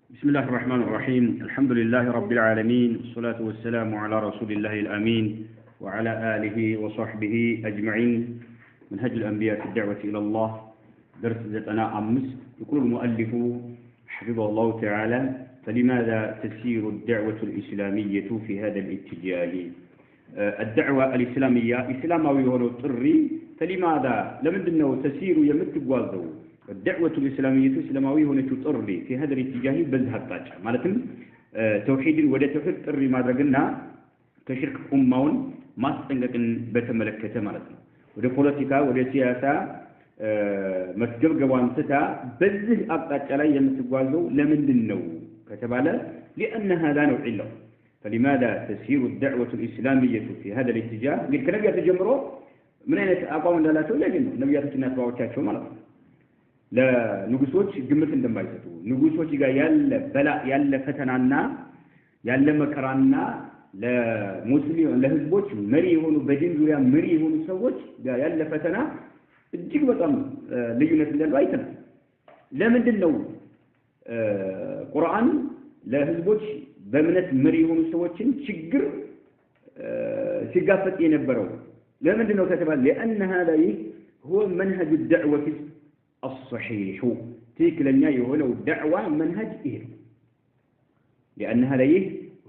بسم الله الرحمن الرحيم الحمد لله رب العالمين والصلاة والسلام على رسول الله الأمين وعلى آله وصحبه أجمعين منهج الأنبياء في الدعوة إلى الله درس زتنا أمس يقول المؤلف حفظه الله تعالى فلماذا تسير الدعوة الإسلامية في هذا الاتجاه الدعوة الإسلامية إسلامي هو الطري فلماذا لم تسير يمتقوازه الدعوة الإسلامية الإسلامية هنا تطري في هذا الاتجاه بذهب باجة مالتهم توحيد ولا توحيد طري ما قلنا كشرك أمون ما استنقن بتملكته مالتهم وده بوليتيكا وده سياسة مسجب جوان ستا بذه أبطاج على يمتقوازه لمن دنو كتب على لأن هذا نوع له فلماذا تسير الدعوة الإسلامية في هذا الاتجاه قلت كنبيا تجمره من أين أقوم لا تولي نبيا تجنات باوتشاتشو مالتهم ለንጉሶች ግምት እንደማይሰጡ ንጉሶች ጋር ያለ በላ ያለ ፈተናና ያለ መከራና ለሙስሊም ለህዝቦች መሪ የሆኑ በዲን ዙሪያ መሪ የሆኑ ሰዎች ጋር ያለ ፈተና እጅግ በጣም ልዩነት እንዳለው አይተናል። ለምንድነው ቁርአን ለህዝቦች በእምነት መሪ የሆኑ ሰዎችን ችግር ሲጋፈጥ የነበረው ለምንድነው ከተባለ لأن هذا هو منهج الدعوة الصحيح تلك لنا يهونه الدعوة منهج إيه لأن هذا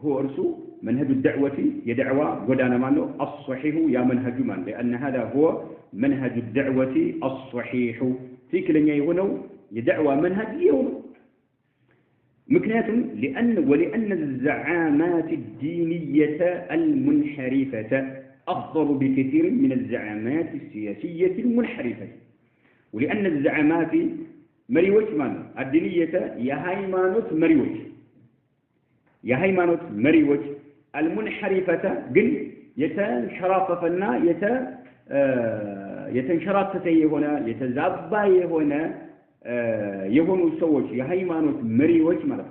هو أرسو منهج الدعوة يدعوة قدانا مانو الصحيح يا منهج من لأن هذا هو منهج الدعوة الصحيح تلك لنا يهونه يدعوة منهج يهونه مكنيات ولأن الزعامات الدينية المنحرفة أفضل بكثير من الزعامات السياسية المنحرفة ولأن الزعامات مريوج مان الدينية يا هيمانوت مريوج المنحرفة قل يتنشراففنا يتنشرافت هنا يتزابا هنا يهونوا سوج يا هيمانوت مريوج مالك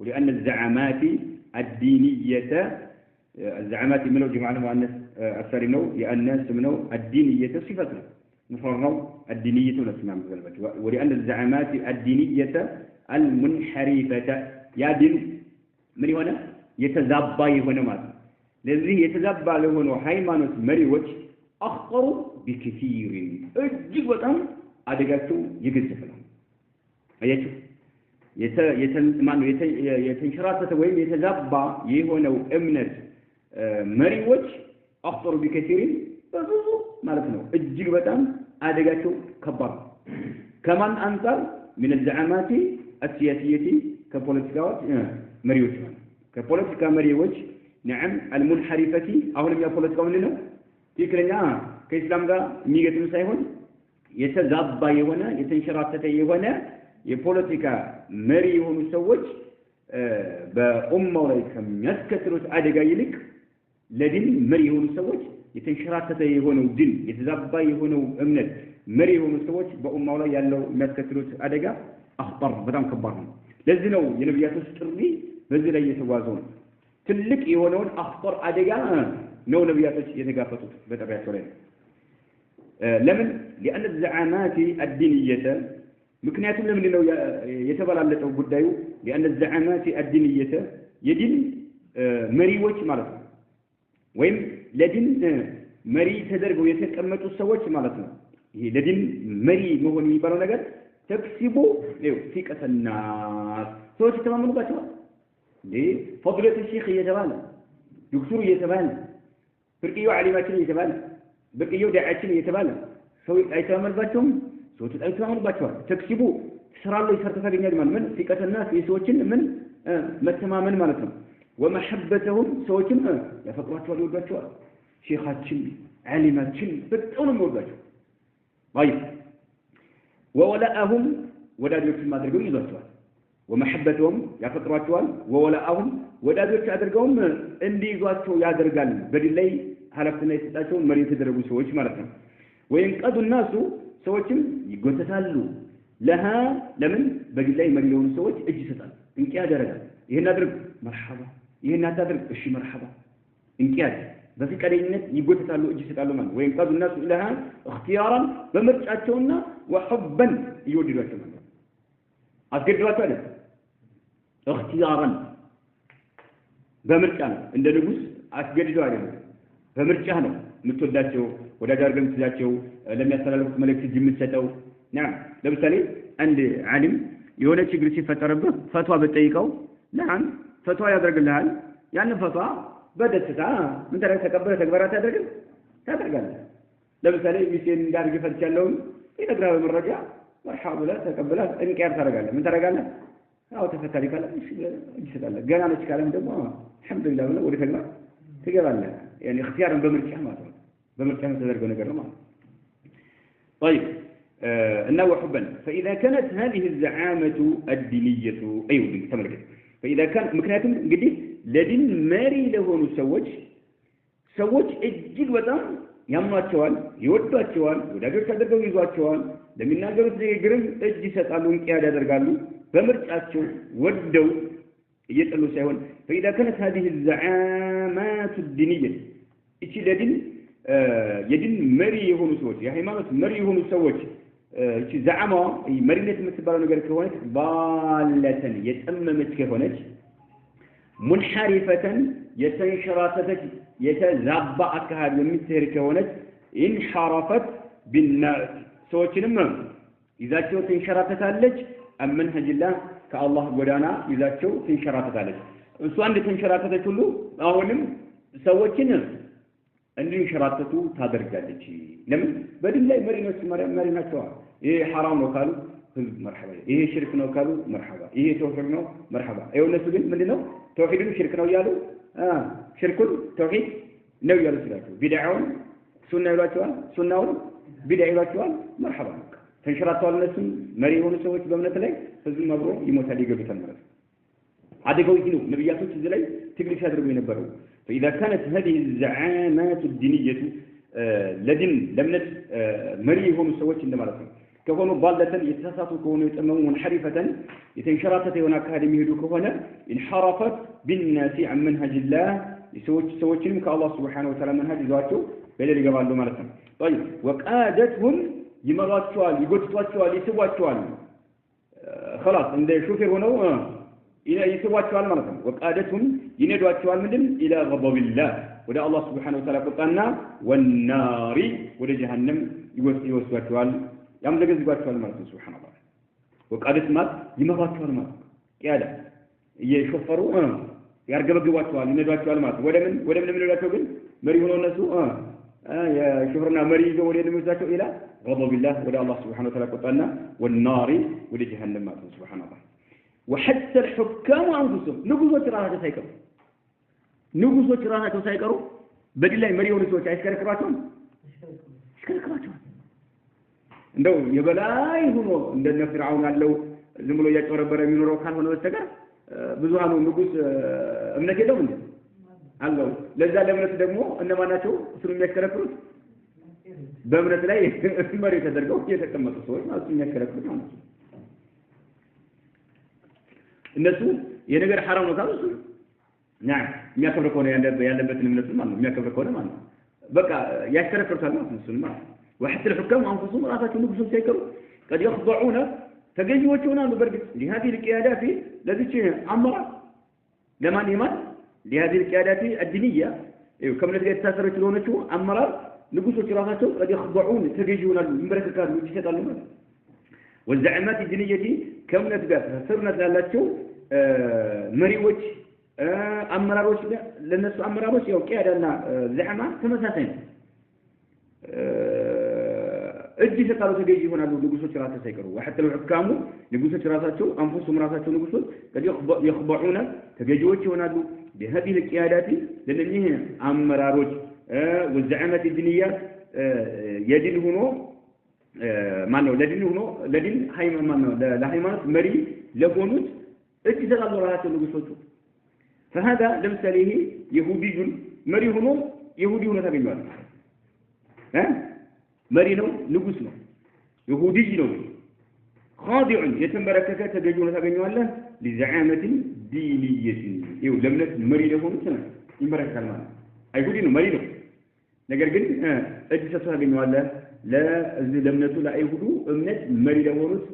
ولأن الزعامات الدينية الزعامات منو جمعنا مؤنث أكثرينو لأن سمنو الدينية صفتنا مفرغ الدينية نسمع مثلا ولأن الزعامات الدينية المنحرفة يا دين من هنا يتزبى هنا ما الذي يتزبى له هيمانوت مريوج أخطر بكثير أجوبة أدقته يجزفنا أيته يتنشرات وين يتزبى يهونه أمنة مريوج أخطر بكثير ማለት ነው እጅግ በጣም አደጋቸው ከባድ ከማን አንፃር من الزعامات السياسية كpolitikaዎች መሪዎች ከፖለቲካ መሪዎች نعم المنحرفة አሁንም ያ ፖለቲካው ምንድነው ትክክለኛ ከእስላም ጋር የሚገጥም ሳይሆን የተዛባ የሆነ የተንሸራተተ የሆነ የፖለቲካ መሪ የሆኑ ሰዎች በኡማው ላይ ከሚያስከትሉት አደጋ ይልቅ ለዲን መሪ የሆኑ ሰዎች የተንሸራተተ የሆነው ዲን የተዛባ የሆነው እምነት መሪ የሆኑ ሰዎች በኡማው ላይ ያለው የሚያስከትሉት አደጋ አخطر በጣም ከባድ ነው። ለዚህ ነው የነብያቶች ጥሪ በዚህ ላይ የተጓዘው ትልቅ የሆነውን አخطر አደጋ ነው ነብያቶች የተጋፈጡት በጥሪያቸው ላይ ለምን لأن الزعامات الدينية ምክንያቱም ለምን ነው የተበላለጠው ጉዳዩ لأن الزعامات الدينية የዲን መሪዎች ማለት ነው ወይም ለዲን መሪ ተደርገው የተቀመጡ ሰዎች ማለት ነው። ይሄ ለዲን መሪ መሆን የሚባለው ነገር ተክሲቡ ፊቀተና ሰዎች ተማምኑባቸው ፈضيلة الشيخ እየተባለ ዶክተሩ እየተባለ ፍርቅዩ ዓሊማችን እየተባለ በቅዩ ዳዓችን እየተባለ ሰው አይተማመኑባቸውም ሰዎች አይተማመኑባቸዋል ተክሲቡ ስራሉ ይሰርተፋ ያገኛል ማለት ምን ፊቀተና የሰዎችን ምን መተማመን ማለት ነው። ومحبتهم سوچن يفقروا يوداچوا شيخاچن علماچن بتون يوداچوا طيب وولاءهم ودادوچن ማድረገው ይዟቸዋል ومحبتهم يفقروا وولاءهم ودادوچ አድርገውም እንዲይዟቸው ያደርጋል በዲን ላይ ሐላፍትና የተጣቸው መሪት ተደረጉ ሰዎች ማለት ነው። ወይም ቀዱ الناس ሰዎችም ይጎተታሉ ለها ለምን በዲን ላይ መሪ የሆኑ ሰዎች እጅ ይሰጣሉ እንቂ ያደርጋል ይሄን አድርግ መርሐባ ይሄን አታድርግ እሺ መርሐባ እንቂያት በፍቃደኝነት ይጎተታሉ እጅ ይሰጣሉ ማለት ወይም ቀዱ الناس لها اختيارا በምርጫቸውና وحبا ይወድዷቸው ማለት አስገድዷቸው አይደል اختيارا በምርጫ ነው እንደ ንጉስ አስገድደው አይደለም በምርጫ ነው የምትወዳቸው ወደ ዳርገም የምትላቸው ለሚያስተላልፉት መልእክት የምትሰጠው نعم ለምሳሌ አንድ ዓሊም የሆነ ችግር ሲፈጠርበት ፈትዋ በጠይቀው نعم ፈትዋ ያደርግልሃል ያን ፈትዋ በደስታ ምን ተቀበለ ተግባራት ታደርጋለህ ለምሳሌ ሚስቴን እንዳርግ ፈትቻለሁ ይነግራል መረጃ مرحبا ብለህ ተቀበለህ እንቅያር ታደርጋለህ ምን ታደርጋለህ አው ተፈታሪ ካለ እሺ ይሰጣል ገና ነች ካለም ደግሞ አልহামዱሊላህ ብለህ ወደ ተግባር ትገባለህ يعني اختيارا በምርጫ ማለት ነው በምርጫ ተደርገው ነገር ነው ማለት طيب انه حبا فاذا كانت هذه الزعامه الدينيه ايوه تملكت فاذا كان ምክንያቱም እንግዲህ ለዲን መሪ ለሆኑ ሰዎች እጅግ በጣም ያምኗቸዋል ይወዷቸዋል ወዳጆች አድርገው ይዟቸዋል ለሚናገሩት ንግግርም እጅ ይሰጣሉ እንቅያድ ያደርጋሉ በምርጫቸው ወደው እየጠሉ ሳይሆን فاذا كانت هذه الزعامات الدينيه እቺ ለዲን የዲን መሪ የሆኑ ሰዎች የሃይማኖት መሪ የሆኑ ሰዎች እቺ ዘዓማ መሪነት የምትባለው ነገር ከሆነች ባለተን የጠመመች ከሆነች منحرفة يتنشراتك يتزعب أكهاد ومثل كونت انحرفت بالناس سوتشنم إذا شو تنشراتك عليك أم منهج الله كالله قدانا إذا شو تنشراتك عليك سؤال تنشراتك كله أولم سوتشنم أن انشراتك تدرج عليك لمن بدل لا مرينا سوا إيه حرام وقالوا مرحبا إيه شرك وقالوا مرحبا إيه توحيد مرحبا أيوة الناس من دينه توحيد شرك يالو شرك توحيد نو يالو سلاكو بدعون سنة يلاتوال سنة بدع يلاتوال مرحبا تنشراتوال الناس مريون سويت بمنة لي فزل مبرو يموت عليك بتنمرس عاد قويتنو نبياتو تزلي تقلي شادروا ينبروا فإذا كانت هذه الزعامات الدينية لدن لمنت مريهم سويت عندما رسل كونوا بالة يتساسوا كونوا يتأمموا منحرفة يتنشراتة هناك هذه مهدو كهنا انحرفت بالناس عن منهج الله يسوتشهم كالله سبحانه وتعالى منهج ذاته بلد قبال له مالتهم طيب وقادتهم يمراتشوال يقوتشوال يسواتشوال خلاص عند شوفر هنا إلى يسواتشوال مالتهم وقادتهم يندواتشوال مدن إلى غضب الله ودا الله سبحانه وتعالى قلنا والنار ودا جهنم يوسواتشوال يام زغزغاتشوال ማለት ነው ሱብሃንአላህ ወቃደት ማለት ይመራቸዋል ማለት ያለ እየሾፈሩ ያርገበግባቸዋል ይነዷቸዋል ማለት ወደ ምን ይላቸው ግን መሪ ሆኖ እነሱ የሾፈርና መሪ ይዘው ወደ የሚወስዳቸው ኢላ غضبالله ወደ አላህ ሱብሃንአሁ ወተዓላ ቁጣና والنار ወደ ጀሃነም ማለት ነው ሱብሃንአላህ وحتى الحكام انفسهم ንጉሶች ራሳቸው ሳይቀሩ በዲን ላይ መሪ ሆኑ ሰዎች አይሽከረክሯቸውም እንደው የበላይ ሆኖ እንደነ ፍርዓውን ያለው ዝም ብሎ ያጨረበረ የሚኖረው ካልሆነ በስተቀር ብዙሃኑ ንጉስ እምነት የለውም እንዴ አለው ለዛ ለእምነት ደግሞ እነማናቸው እሱን የሚያከረክሩት በእምነት ላይ መሪ ተደርገው የተቀመጡ ሰዎች ማለት ነው የሚያከረክሩት ማለት ነው እነሱ የነገር حرام ነው ካሉት نعم የሚያከብር ከሆነ ያለበትን እምነት ማለት ነው የሚያከብር ከሆነ ማለት ነው በቃ ያከረክሩታል ማለት ነው እሱን ማለት وحتى الحكام أنفسهم رأساتهم نقصوا سيكروا قد يخضعون تجيوتون برجع لهذه القيادات التي أمر لما نيمان لهذه القيادات الدينية كم نتجي تسافر تلونه أمر نقصوا رأساتهم قد يخضعون تجيون المبركات وجسد الله والزعامات الدينية كم نتجي صرنا ذلته مريوج أمراروش للناس أمراروش يو قيادنا زعمة تمساسين እጅ ሰጣሉ ተገዢ ይሆናሉ ንጉሶች ራሳቸው ሳይቀሩ وحتى الحكام ንጉሶች ራሳቸው አንፉሱም ራሳቸው ንጉሶች قد يخضعون ተገዢዎች ይሆናሉ بهذه القيادات ለነኚህ አመራሮች والزعامات الدينية የዲን ሆኖ ማነው ለዲን ሆኖ ለዲን ሃይማኖት ማነው ለሃይማኖት መሪ ለሆኑት እጅ ሰጣሉ ራሳቸው ንጉሶቹ فهذا ለምሳሌ ይሄ ይሁዲ መሪ ሆኖ ይሁዲ ሆኖ ታገኛዋል መሪ ነው ንጉስ ነው ይሁዲ ነው خاضع يتمركك تجيونه ታገኛዋለህ لزعامة دينية ይው ለምነት መሪ ለሆኑት ይመረካል ማለት አይሁዲ ነው መሪ ነው ነገር ግን እጅ ሰጥቶ ታገኛዋለህ ለዚህ ለምነቱ ለአይሁዱ እምነት መሪ ለሆኑት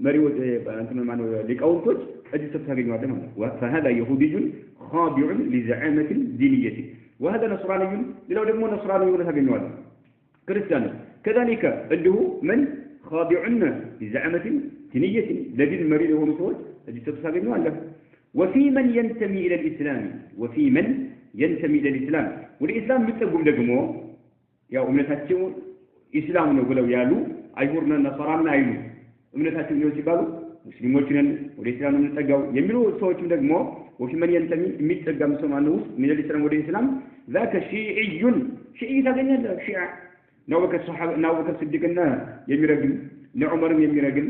መሪዎች እንትን ማነው ሊቃውንቶች أجل تبتغي معدنا فهذا يهودي خاضع لزعامة دينية وهذا نصراني لو دمو نصراني تبتغي معدنا كريستيان كذلك اللي هو من خاضع لزعامة دينية لدين المريض وهو مسود أجل تبتغي معدنا وفي من ينتمي إلى الإسلام والإسلام مثل دقمو يا أمنتاتشو إسلام نقولوا يالو أيهورنا النصارى أيلو أمنتاتشو يوسيبالو مسلمين والإسلام نتجاو يميلوا صوت دقمو وفي من ينتمي متجا مسلمانوس من الإسلام والإسلام ذاك شيعي تغني شيعة نوبك الصحابة نوبك الصديقنا يميرجن نعمر يميرجن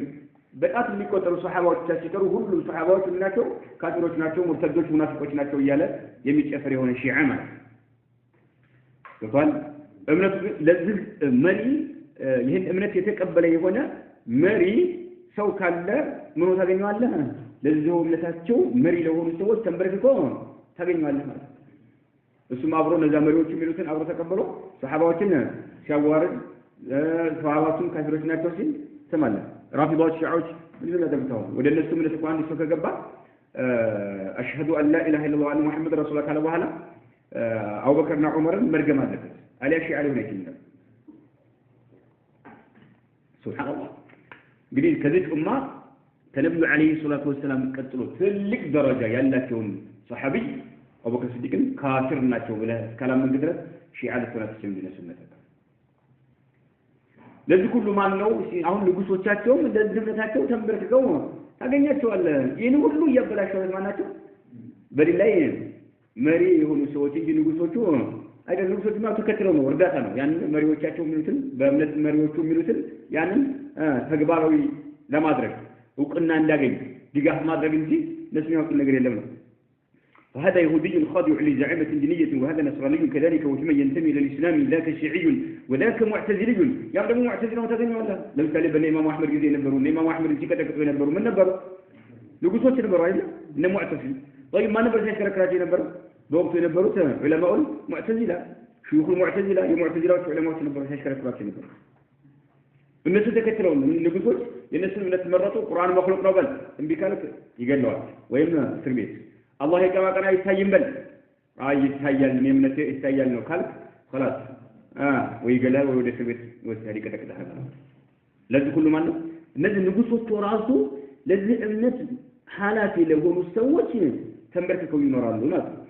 በጣት የሚቆጠሩ ሱሐባዎች ሲቀሩ ሁሉም ሱሐባዎች ምናቸው ካፊሮች ናቸው ሙርተዶች ሙናፊቆች ናቸው እያለ የሚጨፈር የሆነ ሺዓ ማለት ነው እምነቱ ለዚህ መሪ ይሄን እምነት የተቀበለ የሆነ መሪ ሰው ካለ ምን ታገኘዋለህ ለዚህ እምነታቸው መሪ ለሆኑ ሰዎች ተንበርክኮ ታገኘዋለህ ማለት እሱም አብሮ እነዛ መሪዎች የሚሉትን አብሮ ተቀበሉ ሱሐባዎችን ሲያዋርድ ሱሐባዎችን ካፊሮች ናቸው ሲል ተማለ رافضات شيعوች ምን እንደምታው ወደ እነሱ ምን ተቋም ሰው ከገባ አሽهد ان لا اله الا الله وان محمد رسول الله ካለ በኋላ አቡበከርና ዑመርን መርገም አለበት አሊያ ሺዓ ሊሆን ይችላል ሱብሃንአላህ እንግዲህ ከዚህ ኡማ ከነብዩ አለይሂ ሰላቱ ወሰለም ቀጥሎ ትልቅ ደረጃ ያላቸውን ሱሐቢ አቡበከር ሲዲቅን ካፊር ናቸው ብለ እስካላምን ድረስ ሺዓ ለተናት ሲምዲነስነት ለዚህ ሁሉ ማን ነው አሁን ንጉሶቻቸው እንደዚህ እምነታቸው ተንበርክከው ታገኛቸዋለህ ይሄን ሁሉ እያበላሸው ማናቸው በሌላይ መሪ የሆኑ ሰዎች እንጂ ንጉሶቹ አይደለም ንጉሶቹ ማለት ተከትለው ነው እርዳታ ነው ያን መሪዎቻቸው የሚሉትን በእምነት መሪዎቹ የሚሉትን ያንን ተግባራዊ ለማድረግ እውቅና እንዲያገኝ ድጋፍ ማድረግ እንጂ ለሱ ያውቅ ነገር የለም ነው وهذا يهودي خاضع لزعامة دينية وهذا نصراني كذلك وفي من ينتمي إلى الإسلام ذاك شيعي وذاك معتزلي يعلم معتزلي وتغني والله لو سأل بني إمام أحمد جزي نبرون إمام أحمد جزي كتك نبرون من نبروا لقصوت نبروا إلا إنه معتزل طيب ما نبر شيء كراكراجي نبروا بوقت نبروا علماء معتزلة شيوخ المعتزلة يمعتزلة وعلماء نبروا شيء كراكراجي نبروا الناس تكتلون من نقصوت الناس من تمرطوا قرآن مخلوق نوبل إن بكانك يقلوا ويمنا تربيت الله كما كان يتهيم بل يتهيل نمنته يتهيل ነው ካልክ خلاص ወይ ገላ ወይ ወደ ሰቤት ወሰሪ ከተከታተለ ለዚህ ሁሉ ማለት ነው እነዚህ ንጉሶች ራሱ ለዚህ እምነት ሐላፊ ለሆኑ ሰዎች ተንበርክከው ይኖራሉ ማለት ነው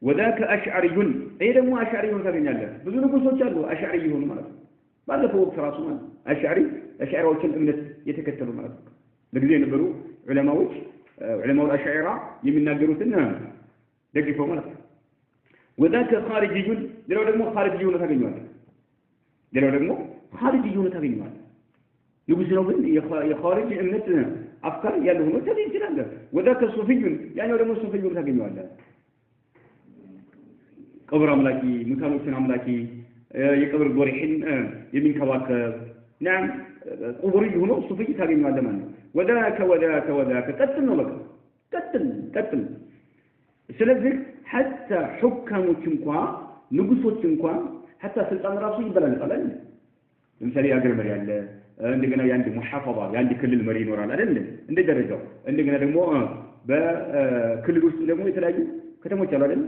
ወዳከ አሽዓሪዩን ይሄ ደግሞ አሽዓሪዩን ታገኛለህ ብዙ ንጉሶች አሉ አሽዓሪ ይሆኑ ማለት ነው ባለፈው ወቅት ራሱ ማለት አሽዓሪዎችን እምነት የተከተሉ ማለት ነው ለጊዜ የነበሩ ዑለማዎች علماء الأشاعرة يمناجروتنا دقيقة مرة وذاك خارجيون دلوا دمو خارجيون تغينوان يقولون يا خارج أمنتنا أفكار يالهم تغين تلاقى وذاك صوفيون يعني دمو صوفيون تغينوان قبر أملاكي مكانوسين أملاكي يقبر ضريحين يمين كواكب نعم قبوري هنا صوفي تغينوان دمان وذاك قتلنا لك قتل ስለዚህ حتى حكامዎች እንኳን ንጉሶች እንኳን حتى ስልጣን ራሱ ይበላልጣል ለምሳሌ አገር መሪ አለ እንደገና ያንድ ሙሐፈዛ ያንድ ክልል መሪ ይኖራል አይደል እንደ ደረጃው እንደገና ደግሞ በክልል ውስጥ ደግሞ የተለያዩ ከተሞች አሉ አይደል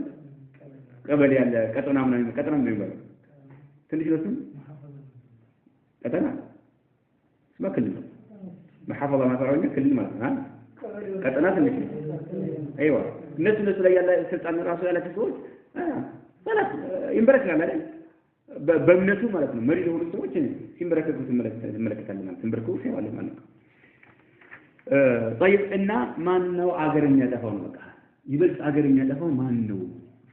ቀበሌ ያለ ቀጠና ምን ነው ይባላል ትንሽ ነው ቀጠና ስማክል ነው محافظة ما فرعوني كل ما ها قطنات النشي أيوة الناس اللي يلا سلطان راسه على تسوج خلاص ينبرك على بمنته مالتنا مريض هو السوج ينبرك الملك كلمة ينبركوا فيه ولا ما طيب إن ما نو عجرني دفعون بقى يبلس عجرني دفعون ما نو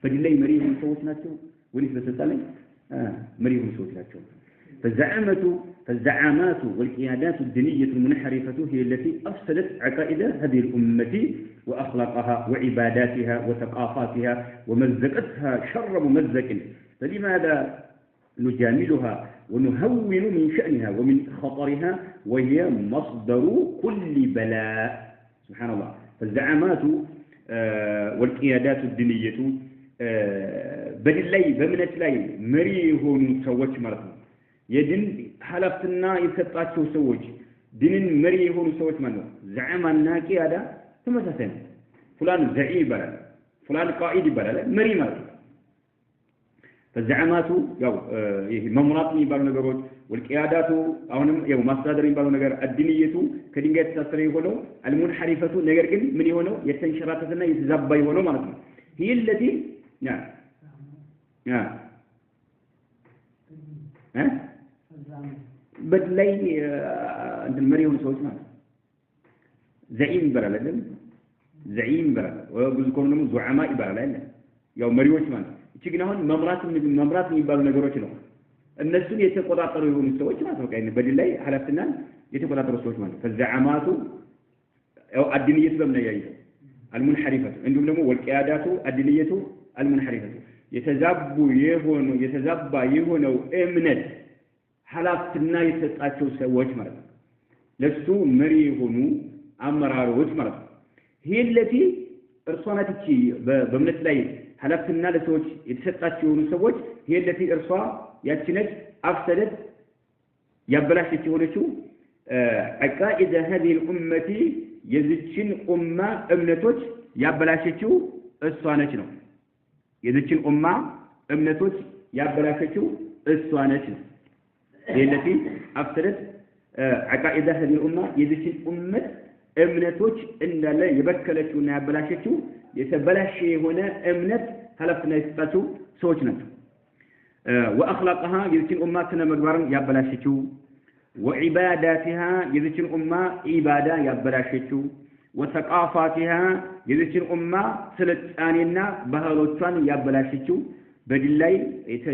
فدلي مريض هو السوج ناتشو وليس بس الثاني مريض هو السوج ناتشو فالزعامات والقيادات الدينية المنحرفة هي التي أفسدت عقائد هذه الأمة وأخلاقها وعباداتها وثقافاتها ومزقتها شر ممزق فلماذا نجاملها ونهون من شأنها ومن خطرها وهي مصدر كل بلاء سبحان الله فالزعامات والقيادات الدينية بدلي بمنت لاي مريهون سوت مرض የድን ሐላፍትና የተሰጣቸው ሰዎች ድንን መሪ የሆኑ ሰዎች ማለት ነው ዘዓማና ቂያዳ ተመሳሳይ فلان زعيم ይባላል فلان قائد ይባላል መሪ ማለት ነው فالزعامات ያው ይሄ መምራት የሚባሉ ነገሮች والقيادات አሁንም ያው ማስተዳደር የሚባሉ ነገር አድንየቱ ከድንጋይ ተሳሰረ የሆነው المنحرفه ነገር ግን ምን የሆነው የተንሸራተተና የተዛባ የሆነው ማለት ነው هي التي በላይ እንትን መሪ የሆኑ ሰዎች ማለት زعيم ይባላል አይደል زعيم ይባላል ወብዙ ኮንም ዙዓማ ይባላል አይደል ያው መሪዎች ማለት እቺ ግን አሁን መምራት የሚባሉ ነገሮች ነው እነሱን የተቆጣጠሩ የሆኑ ሰዎች ማለት ነው በዲን ላይ ሐላፍትና የተቆጣጠሩ ሰዎች ማለት فالزعامات ያው አድንየቱ በምን ያያይዘው المنحرفه እንዲሁም ደግሞ ወልቂያዳቱ አድንየቱ المنحرفه የተዛባ የሆነው እምነት ሐላፍትና የተጣቸው ሰዎች ማለት ነው ለሱ መሪ የሆኑ አመራሮች ማለት ነው ሄለቲ እርሷናትቺ በእምነት ላይ ሐላፍትና ለሰዎች የተሰጣቸው የሆኑ ሰዎች ሄለቲ እርሷ ያችነች አፍሰደት ያበላሸች የሆነችው አቃኢደ هذه الامه የዚችን ኡማ እምነቶች ያበላሸችው እሷ ነች ነው የዚችን ኡማ እምነቶች ያበላሸችው እሷ ነች ነው ሄለቲ አፍሰደት አቃኢደ هذه الامه የዚችን ኡመት እምነቶች እንዳለ የበከለችውና ያበላሸችው የተበላሸ የሆነ እምነት ሐላፍትና የተጣቸው ሰዎች ናቸው واخلاقها የዚችን ኡማ ስነ ምግባርን ያበላሸችው وعباداتها የዚችን ኡማ ኢባዳ ያበላሸችው وثقافاتها የዚችን ኡማ ስልጣኔና ባህሎቿን ያበላሸችው በዲን ላይ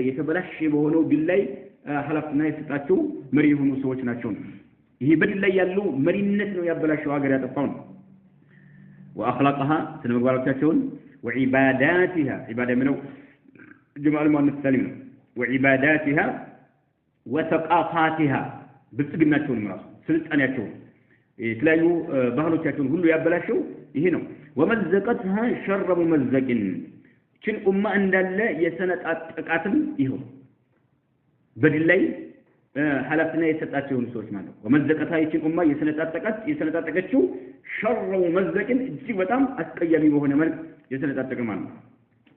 የተበላሸ በሆነው ዲን ላይ ሐላፍትና የተጣቸው መሪ የሆኑ ሰዎች ናቸው ይሄ በዲን ላይ ያለው መሪነት ነው ያበላሸው ሀገር ያጠፋው واخلاقها ስነ ምግባሮቻቸውን وعباداتها عباده ምነው جمع المؤنث السالم وعباداتها وثقافاتها ብልጽግናቸውን ማለት ስልጣኔያቸውን የተለያዩ ባህሎቻቸውን ሁሉ ያበላሸው ይሄ ነው ومزقتها شر ممزق ችን ኡማ እንዳለ የሰነጣጠቃትም ይሄው በዲን ላይ ሐላፍትና የተጣቸው ሰዎች ማለት ነው ومزقتها ችን ኡማ የሰነጣጠቀችው شر ممزق እጅግ በጣም አስቀያሚ በሆነ መልክ የሰነጣጠቀ ማለት ነው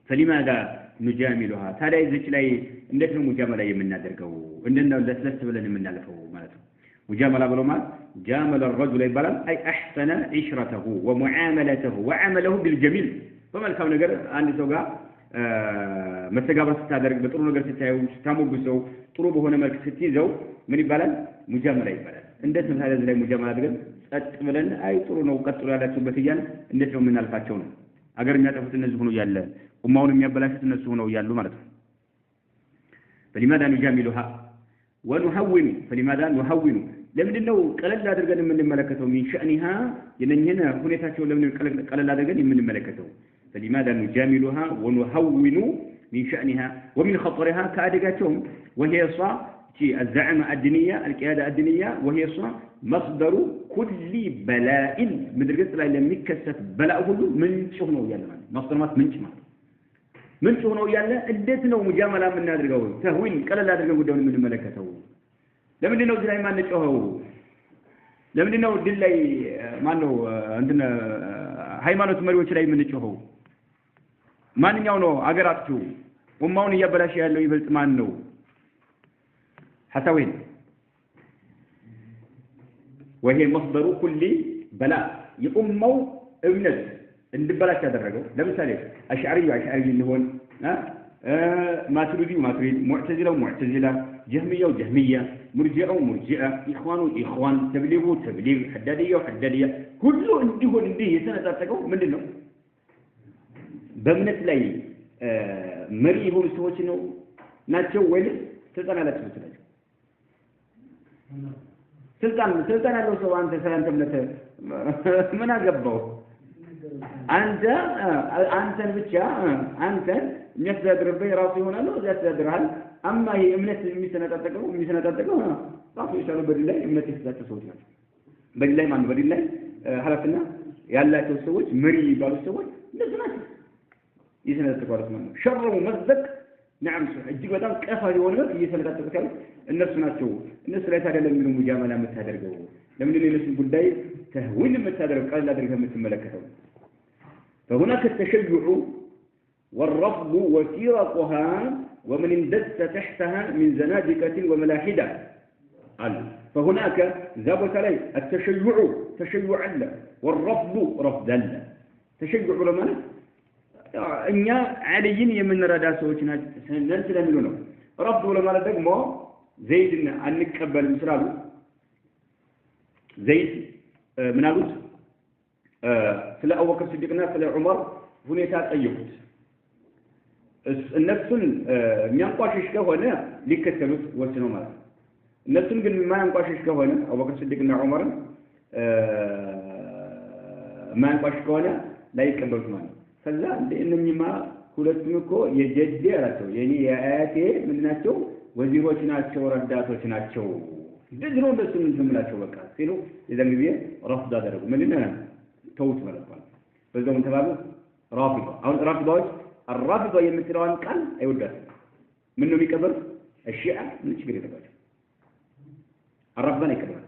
فلماذا نجاملها ታዲያ እዚች ላይ እንዴት ነው ሙጃመላ የምናደርገው እንደነው ለስለስ ብለን የምናልፈው ማለት ነው ሙጃመላ ብሎ ማለት جامل الرجل ይባላል አይ احسن عشرته ومعاملته وعمله بالجميل በመልካም ነገር አንድ ሰው ጋር መስተጋብር ስታደርግ በጥሩ ነገር ስታየው ስታሞግሰው ጥሩ በሆነ መልክ ስትይዘው ምን ይባላል ሙጃመላ ይባላል እንዴት ነው ታዲያ ላይ ሙጃመላ አድርገን ጸጥ ብለን አይ ጥሩ ነው ቀጥሎ ያላችሁበት ይያል እንዴት ነው የምናልፋቸው ነው አገር የሚያጠፉት እነዚህ ሆኖ ያለ ኡማውን የሚያበላሹት እነሱ ሆነው ያሉ ማለት ነው فلماذا نجاملها ونهون فلماذا نهون ለምንድነው ቀለል አድርገን የምንመለከተው من شأنها የነኝነ ሁኔታቸው ለምን ቀለል አድርገን የምንመለከተው فلماذا نجاملها ونهون من شأنها ومن خطرها كادغاتهم وهي صا الزعامة الدينية القيادة الدينية وهي صا مصدر كل بلاء مدرجة لا يمكسف بلاء كله من شنو يلا مصدر ما من شنو يلا اديت ነው ሙጃመላ የምናደርገው ተህዊን ቀለል አድርገን ጉዳዩን የምንመለከተው ለምን ነው እዚህ ላይ ማን ጮኸው ለምን ነው ድል ላይ ማን ነው እንትን ሃይማኖት መሪዎች ላይ የምንጮኸው ማንኛው ነው አገራችሁ ኡማውን እያበላሽ ያለው ይበልጥ ማን ነው ሐሳዊን وهي مصدر كل بلاء يقوموا እምነት እንድበላሽ ያደረገው ለምሳሌ አሽዓሪ ሊሆን ማቱሪዲ ሙዕተዚላ ጀህሚያ ሙርጂዓ ኢኽዋን ተብሊግ ሐዳዲያ ሁሉ እንዲሆን የተነጣጠቀው ምንድነው በእምነት ላይ መሪ የሆኑ ሰዎች ነው ናቸው ወይስ ስልጣን ያላቸው ናቸው ስልጣን ያለው ሰው አንተ ሰላም ተምለተ ምን አገባው አንተን ብቻ አንተን የሚያስተዳድርበት ራሱ ይሆናል ነው ያስተዳድራል አማ የእምነት የሚሰነጣጠቀው ራሱ ይሻለው በዲን ላይ እምነት የተሰጣቸው ሰዎች ናቸው በዲን ላይ ማን በዲን ላይ ሐላፍና ያላቸው ሰዎች መሪ ይባሉ ሰዎች እነሱ ናቸው ይሰነጣጠቃሉ ማለት ነው ሸሩ መዘቅ نعم እጅግ በጣም ቀፋ የሆነ እየሰነጣጠቁት ያሉት እነሱ ናቸው እነሱ ላይ ታዲያ ለምን ሙጃመላ የምታደርገው لمن الناس الجداي تهوين المتادر قال لا درهم متملكته فهناك التشيع والرفض وفرقها ومن اندس تحتها من زنادقة وملاحدة فهناك ذابت عليه التشيع تشيع له والرفض رفض له تشيع علماء እኛ ዓሊይን የምንረዳ ሰዎች ነን ስለሚሉ ነው ረፍድ ለማለት ደግሞ ዘይድን አንቀበልም ስላሉ ዘይድ ምን አሉት ስለ አቡበክር ሲዲቅና ስለ ዑመር ሁኔታ ጠየቁት እነሱን የሚያንቋሽሽ ከሆነ ሊከተሉት ወስነው ማለት እነሱን ግን የማያንቋሽሽ ከሆነ አቡበክር ሲዲቅና ዑመርን የማያንቋሽሽ ከሆነ ላይቀበሉት ማለት ከዛ እንደነኝማ ሁለቱም እኮ የጀዴ አላቸው የኔ የአያቴ ምንናቸው ወዚሮች ናቸው ረዳቶች ናቸው እንደዚህ ነው እንደሱ ምን ተምላቸው በቃ ሲሉ የዛን ጊዜ ረፍድ አደረጉ ምንና ተውት ማለት ነው በዛው ተባሉ ራፊዳ አሁን ራፊዳዎች الرافضه የምትለዋን ቃል አይወዳትም ምን ነው የሚቀበል الشيعة ምን ችግር የለባቸው الرافضه ይቀበላል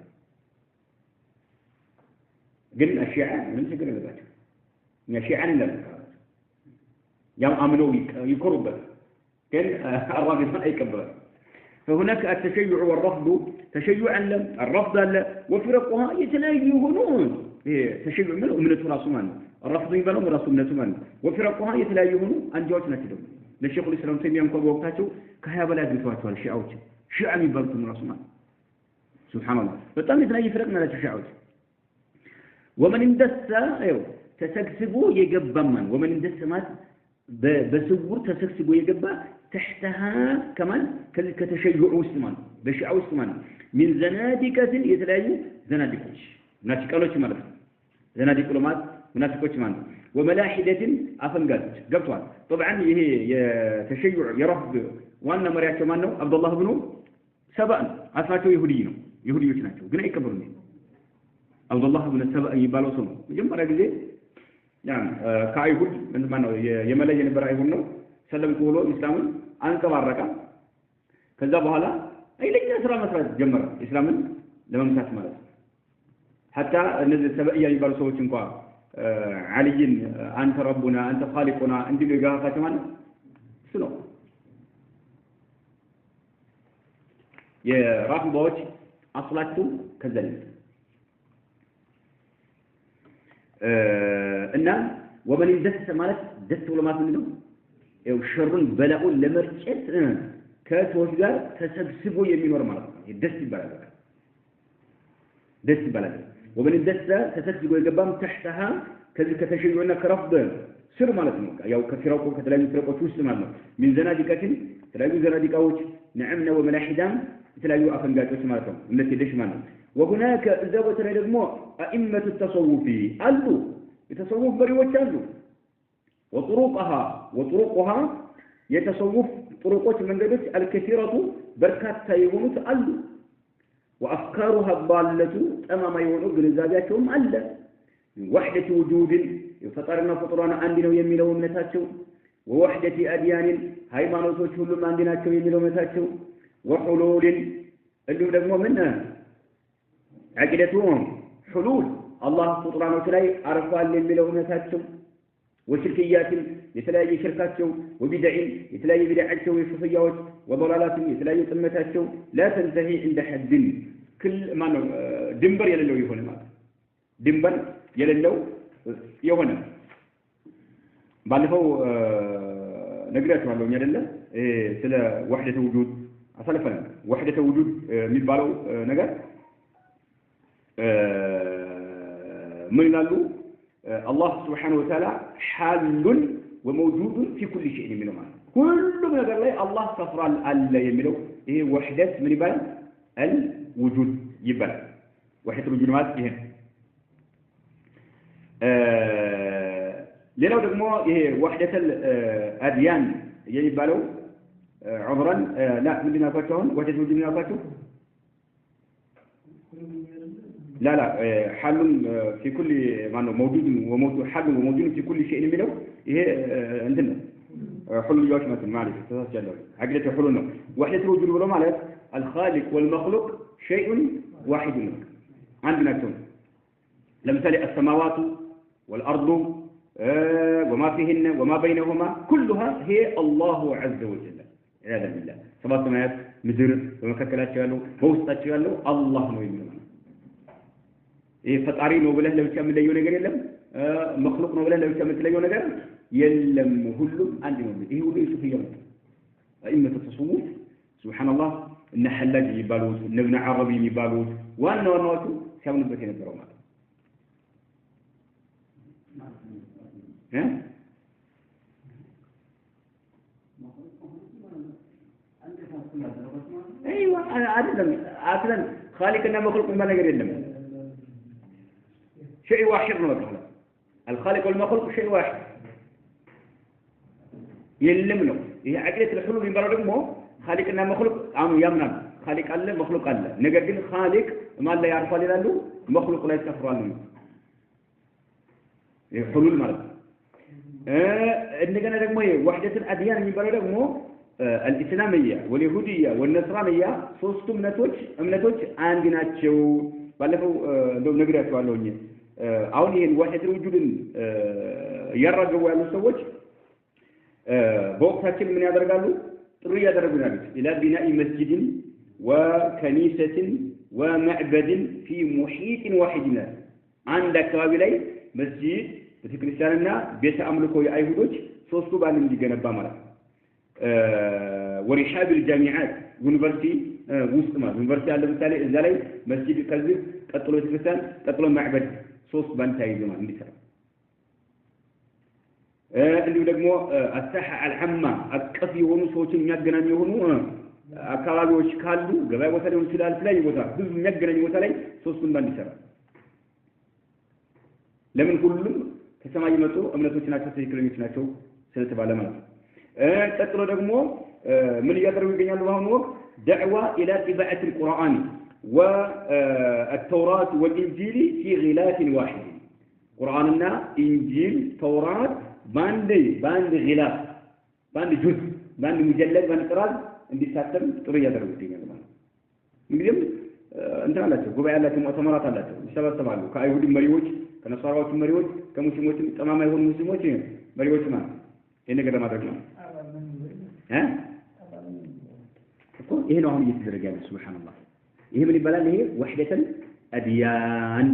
ግን الشيعة ምን ችግር የለባቸው እኛ ሺዓን እንደምንቀበል ያው አምነው ይኮሩበት ግን الرافضه አይቀበል فهناك التشيع والرفض تشيعا لم الرفض لا وفرقها يتلايهون تشيع منه امنته راسه مانه الرفض يبلغ راسه امنته مانه وفرقها يتلايهون አንጃዎች ናቸው ደግሞ ለሼኹ الاسلام ተይሚያ እንኳን ወቅታቸው ከ20 በላይ አግኝተዋቸዋል ሺዓዎች ሺዓ የሚባሉት ራሱ ማለት ሱብሃንአላህ በጣም የተለያየ ፍረቅ ናቸው ሺዓዎች ومن اندس ተሰግስጎ የገባማን ومن اندس ማለት በስውር ተሰግስጎ የገባ تحتها كمان كتشيع وسمان بشيع وسمان من زنادقة يتلاقي زنادقوش منافقوش ማለት زنادقلومات منافقوش ማለት وملاحدة أفنجات قبطوا طبعا ይሄ የተሸይዕ የረፍድ ዋና መሪያቸው ማን ነው አብዱላህ ኢብኑ ሰበእ አስማቸው ይሁዲ ነው ይሁዲዎች ናቸው ግን አይቀበሉም አብዱላህ ኢብኑ ሰበእ ይባለው ሰው መጀመሪያ ጊዜ ያን ከአይሁድ ምን ማን ነው የመለየ ነበር አይሁድ ነው ሰለም ቆሎ እስላምን አንቀባረቀ ከዛ በኋላ አይለኛ ስራ መስራት ጀመረ እስላምን ለመምታት ማለት hatta እነዚህ ሰበእያ ይባሉ ሰዎች እንኳን ዓሊይን አንተ ረቡና አንተ ኻሊቁና እንዲሉ ይጋፋቸው ማለት እሱ ነው የራፊዳዎች አስላቸው ከዛ ነው እና ومن دس ማለት ደስ ብሎ ማለት ነው ያው ሸሩን በላኡን ለመርጨት ከሰዎች ጋር ተሰብስቦ የሚኖር ማለት ነው ደስ ይባላል ደስ ይባላል ومن دس ተሰብስቦ የገባም تحتها ከዚህ ከተሸዩና ከረፍድ ስር ማለት ነው ያው ከፊራቁ ከተለያዩ ፍረቆች ውስጥ ማለት ነው من زنادقة የተለያዩ ዘናዲቃዎች نعمنا وملاحدان የተለያዩ አፈንጋጮች ማለት ነው እነዚህ ደሽ ማለት ነው وهناك ذوات ላይ ደግሞ ائمه التصوف አሉ የتصوف መሪዎች አሉ وطرقها يتصوف طرقات መንገዶች الكثيرة በርካታ የሆኑት አሉ وافكارها ضالة ጠማማ የሆኑ ግንዛቤያቸውም አለ وحدة وجود ፈጣሪና ፍጡራን አንድ ነው የሚለው እምነታቸው ووحدة أديان ሃይማኖቶች ሁሉም አንድ ናቸው የሚለው እምነታቸው وحلول እንዲሁ ደግሞ ምን عقيدتهم حلول الله ፍጡራኖች ላይ አርፏል የሚለው እምነታቸው وشركيات يتلاقي شركاتهم وبدع يتلاقي بدعاتهم وصوفيات وضلالات يتلاقي طمتاتهم لا تنتهي عند حد كل ما دمبر يللو يهون ما دمبر يللو يهون ባለፈው ነግራችኋለሁ አይደለ ስለ وحدة وجود አሳልፈን وحدة وجود የሚባለው ነገር ምን ይላሉ الله سبحانه وتعالى حال وموجود في كل شيء منه ማለት ሁሉም ነገር ላይ አላህ ሰፍራል አለ የሚለው ይሄ وحدة ምን ይባላል الوجود ይባላል وحدة الوجود ማለት ይሄ ሌላው ደግሞ ይሄ وحدة الأديان የሚባለው عذرا لا ምንድን ነው وحدة الوجود ነው لا حل في كل معناه موجود وموجود حل وموجود في كل شيء منه هي عندنا حل يوش مثل معلش تسجل عقيدة حلنا وحدة الوجود ولا معناه الخالق والمخلوق شيء واحد عندنا لمثال السماوات والأرض وما فيهن وما بينهما كلها هي الله عز وجل عياذا بالله سبع سماوات مدر ومككلات يالو بوسطات يالو الله ነው የሚለው ይሄ ፈጣሪ ነው ብለህ ለብቻ የምትለየው ነገር የለም መخلوق ነው ብለህ ለብቻ የምትለየው ነገር የለም ሁሉም አንድ ነው ይሄ ሁሉ ሱፊያ ነው አይመተ ተሰውፍ ሱብሃንአላህ እነ ሐላጅ ይባሉት እነ ኢብኑ ዓረቢ ይባሉት ዋናዎቹ ሲያምኑበት የነበረው ማለት ايوه عدلا خالقنا مخلوق ما نقدر يلم شيء واحد ነው الخالق والمخلوق شيء واحد يلم ነው ይሄ አቅለት ለሁሉ የሚባለው ደግሞ خالقنا مخلوق አሁን ያምናል خالق አለ مخلوق አለ ነገር ግን خالق ማን ላይ ያርፋል ይላሉ مخلوق ላይ ተፈራሉ ይሄ ሁሉል ማለት እንደገና ደግሞ ይሄ وحدة الأديان የሚባለው ደግሞ الإسلامية واليهودية والنصرانية ሶስቱም እምነቶች አንድ ናቸው ባለፈው እንደው ነግራችኋለሁኝ አሁን ይሄን وحدة الوجودን ያራገቡ ያሉ ሰዎች በወቅታችን ምን ያደርጋሉ ጥሪ ያደርጉናል إلى بناء مسجد وكنيسة ومعبد في محيط واحد عند አካባቢ ላይ መስጂድ ቤተክርስቲያንና ቤተ አምልኮ የአይሁዶች ሶስቱ ባል እንዲገነባ ማለት ورحاب الجامعات ዩኒቨርሲቲ ውስጥ ማለት ዩኒቨርሲቲ ያለ ምሳሌ እዛ ላይ መስጂድ ከዚህ ቀጥሎ ቤተክርስቲያን ቀጥሎ ማዕበድ ሶስት ባንታ ይዘው ማለት እንዲሰራ እንዲሁ ደግሞ አሳሐ አልሐማ አቀፍ የሆኑ ሰዎችን የሚያገናኙ የሆኑ አካባቢዎች ካሉ ገበያ ቦታ ሊሆን ይችላል ላይ ቦታ ብዙ የሚያገናኙ ቦታ ላይ ሶስቱን ባንድ ይሰራ ለምን ሁሉም ከሰማይ የመጡ እምነቶች ናቸው ትክክለኞች ናቸው ስለተባለ ማለት ነው ቀጥሎ ደግሞ ምን እያደረጉ ይገኛሉ በአሁኑ ወቅት دعوة إلى اتباع القرآن والتوراة والإنجيل في غلاف واحد قرآننا إنجيل توراة باند غلاف باند جزء باند مجلد باند قراء عندي ساتم طريقة درجة يعني مجمع أنت على شو قبائل على شو مؤتمرات على شو سبب سبالو كأيهود مريوج كنصارى مريوج كمسلمون تماما يهون مسلمون مريوج ما هنا كذا ما تقول ها ይሄ ነው አሁን እየተደረገ ያለው ሱብሃንአላህ ይሄ ምን ይባላል ይሄ وحدة الأديان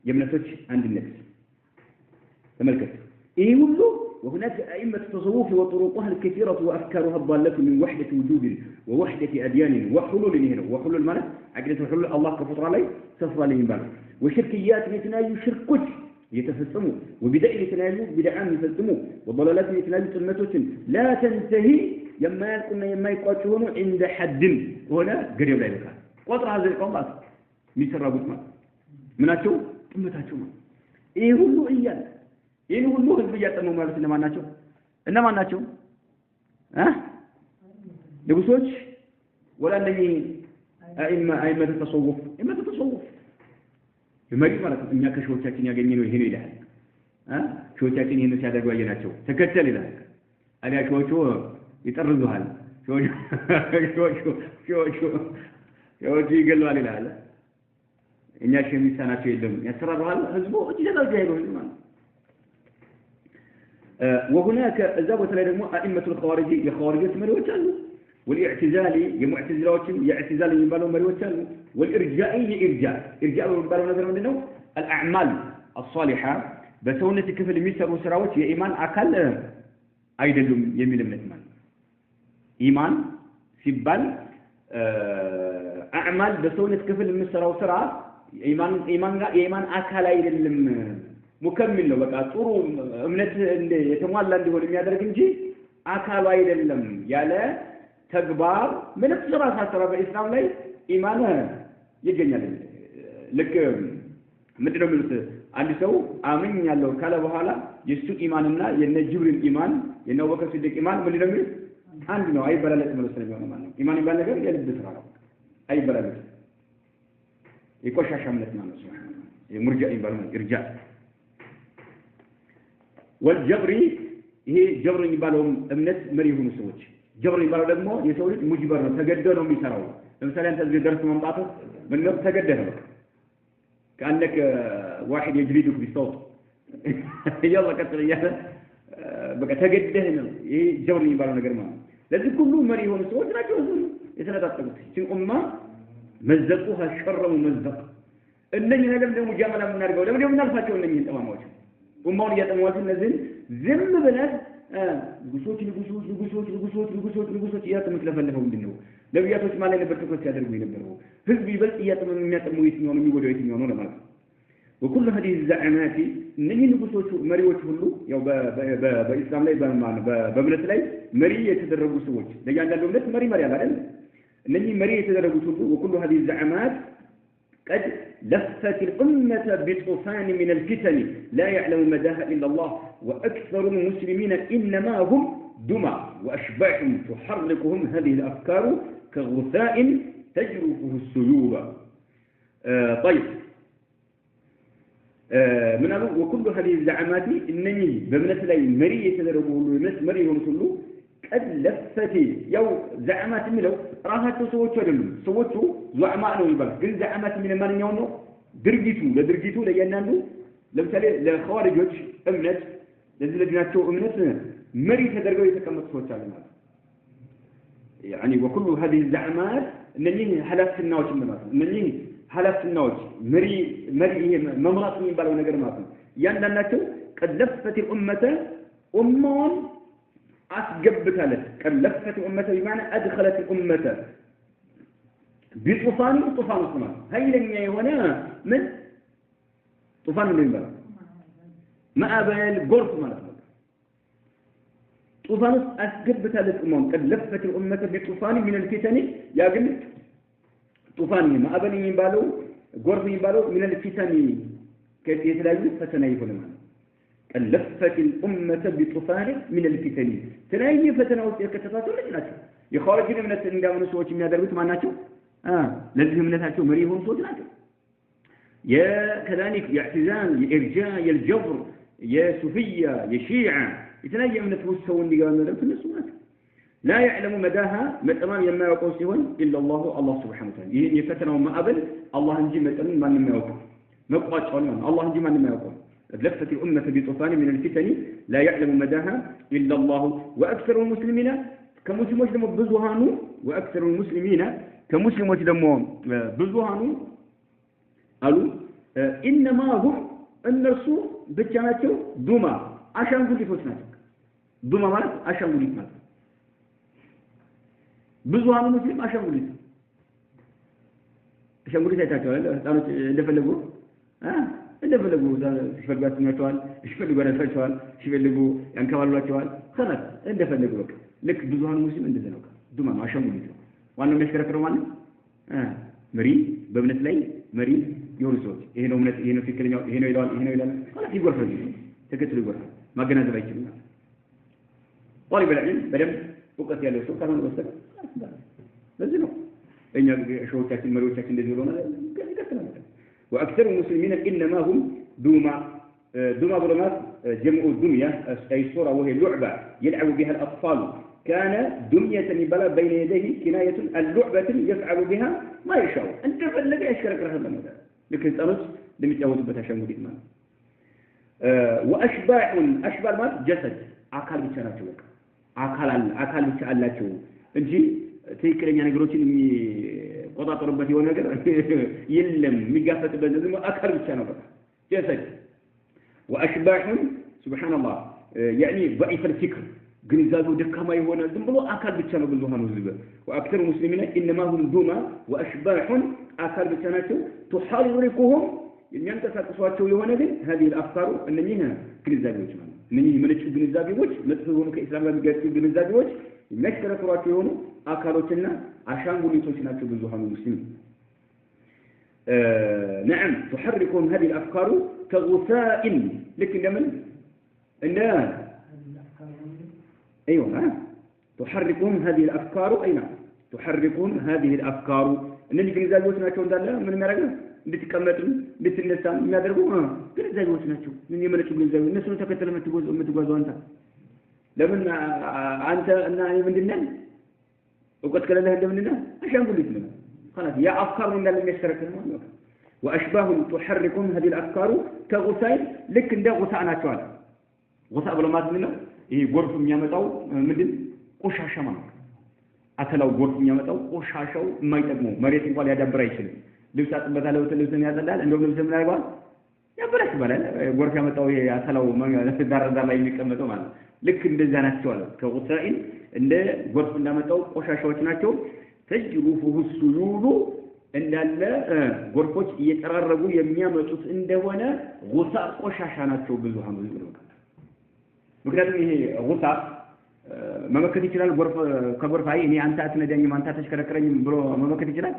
የእምነቶች አንድነት ተመልከቱ ይሄ ሁሉ وهناك أئمة التصوف وطرقها الكثيرة وأفكارها الضالة من وحدة وجود ووحدة أديان وحلول هنا وحلول معنى عقيدة الحلول الله كفطر عليه سفر عليه بالله وشركيات يتنايو شركوش يتفسموا وبدع يتنايو بدعان يفسموا وضلالات يتنايو تلمتوش لا تنتهي يما يكون يما يقاتلون عند حد هنا قريب لا يبقى قطر هذا القوم بس ميسرابوت ما مناتشو تمتاتشو ايه هلو ايان ايه هلو ህዝብ ያጠሙ ማለት እነማን ናቸው ንጉሶች ወላ እነኚህ አይመተ ተሰውፍ የመሪ ማለት እኛ ከሾቻችን ያገኘነው ይሄ ነው ይላል ሾቻችን ይሄን ሲያደርጉ ያየናቸው ተከተል ይላል አሊያ ሾቹ ይጠርዙሃል ሾቹ ይገላል ይላል እኛ ሸሚሳናቸው የለም ያሰራራል ህዝቡ እጅዳው ጃይሉ ማለት وهناك اذا وتلا ደግሞ ائمه الخوارج የخوارج መሪዎች አሉ والاعتزال የሙዕተዚላዎች የእዕትዛል የሚባሉ መሪዎች አሉ والارجاء ارجاء የሚባለው ነገር ምንድነው الاعمال الصالحه በሰውነት ክፍል የሚሰሩ ስራዎች የኢማን አካል አይደሉም የሚል እምነት ማለት ኢማን ሲባል አዕማል በሰውነት ክፍል የሚሰራው ስራ የኢማን አካል አይደለም ሙከሚል ነው በቃ ጥሩ እምነት የተሟላ እንዲሆን የሚያደርግ እንጂ አካሉ አይደለም ያለ ተግባር ምንም ስራ ሳይሰራ በእስላም ላይ ኢማን ይገኛል ልክ ምንድነው የሚሉት አንድ ሰው አምኛለሁ ካለ በኋላ የሱ ኢማንና የነ ጅብሪል ኢማን የነ አቡበከር ሲዲቅ ኢማን ምንድነው የሚሉት አንድ ነው አይበላለጥም ነው ማለት ነው ኢማን ይባል ነገር የልብ ስራ ነው አይበላለጥም የቆሻሻ እምነት ማለት ነው የሙርጃ ይባል ነው ኢርጃ والجبري ይሄ ጀብር የሚባለው እምነት መሪ የሆኑ ሰዎች ጀብር የሚባለው ደግሞ የሰው ልጅ ሙጅበር ነው ተገደው ነው የሚሰራው ለምሳሌ አንተ እዚህ ደርስ መምጣቱ ምን ነው ተገደደ كأنك واحد يجلدك بالصوت يلا كتر يلا بقى تجده هنا إيه جورني يبالون جرمان لازم كله مري هون صوت لا جوزون يتنططوا شيء أمة مزقوها شر ومزق إنني لم مجاملة من نرجو لم نرفعوا إنني تمام وجه أمة يتموت النزل زم بلاد ጉሶች እያተመክለፈለፈው ምንድነው ነብያቶች ማለት ለበርተኮች ያደርጉ የነበረው ህዝብ ይበልጥ እያተመም የሚያጠመው የትኛው ነው የሚጎዳው የትኛው ነው ለማለት وكل هذه الزعامات እነኚህ ንጉሶች መሪዎች ሁሉ ያው በእስላም ላይ በእምነት ላይ መሪ የተደረጉ ሰዎች ለያንዳንዱ እምነት መሪ አለ አይደል እነኚህ መሪ የተደረጉት ሁሉ وكل هذه الزعامات قد لفت الأمة بطوفان من الفتن لا يعلم مداها إلا الله وأكثر المسلمين إنما هم دمى وأشباح تحركهم هذه الأفكار كغثاء تجرفه السيول طيب من وكل هذه الزعامات إنني بمنت لي مرية تدربه مريهم كله قد لفت يو زعامات ملو راحت سوتشو አይደሉም ሰዎቹ زعماء ነው ይባል ግን زعامات ምን ማንኛው ነው ለድርጊቱ ለያንዳንዱ ለምሳሌ ለኸዋሪጆች እምነት ለዚህ ለዲናቸው እምነት መሪ ተደርገው የተቀመጡ ሰዎች አሉ ማለት يعني وكل هذه الزعامات እነኚህ ሐላፍናዎች ማለት እነኚህ ሐላፍናዎች መሪ መምራት የሚባለው ነገር ማለት ነው ያንዳንዳቸው قد لفت الأمة أمون أسجبتها قد لفت الأمة بمعنى أدخلت الأمة بطوفان الصمان هاي لن يهونا من طوفان من يبقى ما أبال قرص مالك طوفان أسجبتها للأمم قد لفت الأمة بطوفان من الفتن يا قلت طوفان ما أبال يبالو قرص يبالو من الفتن كيف يتلاقي فتنة يكون قد لفت الأمة بطوفان من الفتن تلاقي فتنة وكتفات ولا جناتهم يخرجون من التنجام من سوى كمية دربت مع ناتهم لازم نتاعቸው መሪ ሆኑ ሰዎች ናቸው كذلك يعتزال የኢርጃ የልጀብር የሱፊያ የሺዓ የተለያየ እምነት ውስጥ ሰው እንዲገባ ነው እነሱ ናቸው لا يعلم مداها መጠኗን የማያውቀው ሲሆን الا الله سبحانه وتعالى ይሄን የፈተናው ማዕበል አላህ እንጂ መጠኑን ማንም ያውቀው መቋጫውን አላህ እንጂ ማንም ያውቀው لفت الأمة بطوفان من الفتن لا يعلم مداها إلا الله وأكثر المسلمين كمسلمون دمو بزوهانو وأكثر المسلمين كمسلمون دمو بزوهانو قالوا إنما هم النرسو بتشاناتو دوما عشان قولي فوتناتك دوما مالك عشان قولي مالك بزوهانو مسلم عشان قولي عشان قولي سيتاتو እንደፈለጉ እንደፈለጉ ሲፈልጓት ነው ሲፈልጉ ያነሳቸዋል ሲፈልጉ ያንከባሏቸዋል خلاص እንደፈለጉ በቃ ልክ ብዙሃኑ ሙስሊም እንደዛ ነው ዱማ ማሻሙሊት ነው ዋናው የሚያሽከረክረው ማለት መሪ በእምነት ላይ መሪ የሆኑ ሰዎች ይሄ ነው እምነት ይሄ ነው ትክክለኛው ይሄ ነው ይላል خلاص ይጎርፋል ተከትሎ ይጎርፋል ማገናዘብ አይችልም طالب العلم በደንብ እውቀት ያለው ሰው ካልሆነ በስተቀር ለዚህ ነው እኛ ሾዎቻችን መሪዎቻችን እንደዚህ ሆነ ይከተላል وأكثر المسلمين إنما هم دوما ظلمات جمع الدمية أي صورة وهي لعبة يلعب بها الأطفال كان دمية بلا بين يديه كناية اللعبة يفعل بها ما يشاء أنت فلك أشكرك رهب المدى لكن ترس لم يتجاوز بتشمل الإيمان وأشباح المات جسد عقل بتشاناته عقل بتشعلاته እንጂ ትክክለኛ ነገሮችን ቆጣጠሩበት የሆነ ነገር የለም የሚጋፈጥበት ደግሞ አካል ብቻ ነው በቃ جسد واشباح سبحان الله يعني ضعيف الفكر ግንዛቤው ደካማ የሆነ ዝም ብሎ አካል ብቻ ነው ብዙሃኑ ህዝብ واكثر المسلمين انما هم دوما واشباح አካል ብቻ ናቸው تحركهم የሚያንቀሳቅሷቸው የሆነ ግን هذه الافكار እነኚህ ግንዛቤዎች ማለት እነኚህ መለጭ ግንዛቤዎች መጥፎ የሆኑ ከኢስላም ጋር የሚጋጩ ግንዛቤዎች የሚያሽከረክሯቸው የሆኑ አካሎችና አሻንጉሊቶች ናቸው ብዙሃኑ ሙስሊም نعم تحركهم هذه الافكار كغثاء لكن لمن ان ايوه تحركهم هذه الافكار اين تحركهم هذه الافكار እነዚህ ግንዛቤዎች ናቸው እንዳለ ምን የሚያደርገው እንድትቀመጡ እንድትነሳ የሚያደርጉ ግንዛቤዎች ናቸው ምን የመለጭ ግንዛቤ እነሱን ተከተለ የምትጓዘው አንተ ለምን አንተ እና እኔ ምንድነው እውቀት ከሌለህ እንደምንድነው አሻንጉሊት ነው خلاص يا افكار እንዳለ የሚያሽከረክር ነው وأشباه تحركهم هذه الأفكار كغثاء لك عند غثاء ناتشوال غثاء بلا ما تمنه إيه غرف ميامتاو مدن ቆሻሻ ማለት አተላው ጎርፍ የሚያመጣው ቆሻሻው የማይጠቅመው መሬት እንኳን ያዳብራ ይችላል ልብስ አጥበታለው ልብስን ያጸዳል እንደውም ልብስም ላይ ባል ያበላሽ ይባላል ጎርፍ ያመጣው አተላው ዳርዳ ላይ የሚቀመጠው ማለት ልክ እንደዛ ናቸው አለ ከغثائን እንደ ጎርፍ እንዳመጣው ቆሻሻዎች ናቸው ተጅሩፉሁ ሱዩሉ እንዳለ ጎርፎች እየተራረቡ የሚያመጡት እንደሆነ غثاء ቆሻሻ ናቸው ብዙሃኑ ይሉታል ምክንያቱም ይሄ غثاء መመከት ይችላል ጎርፍ ከጎርፍ አይ እኔ አንተ አትነዳኝም አንተ አትሽከረከረኝም ብሎ መመከት ይችላል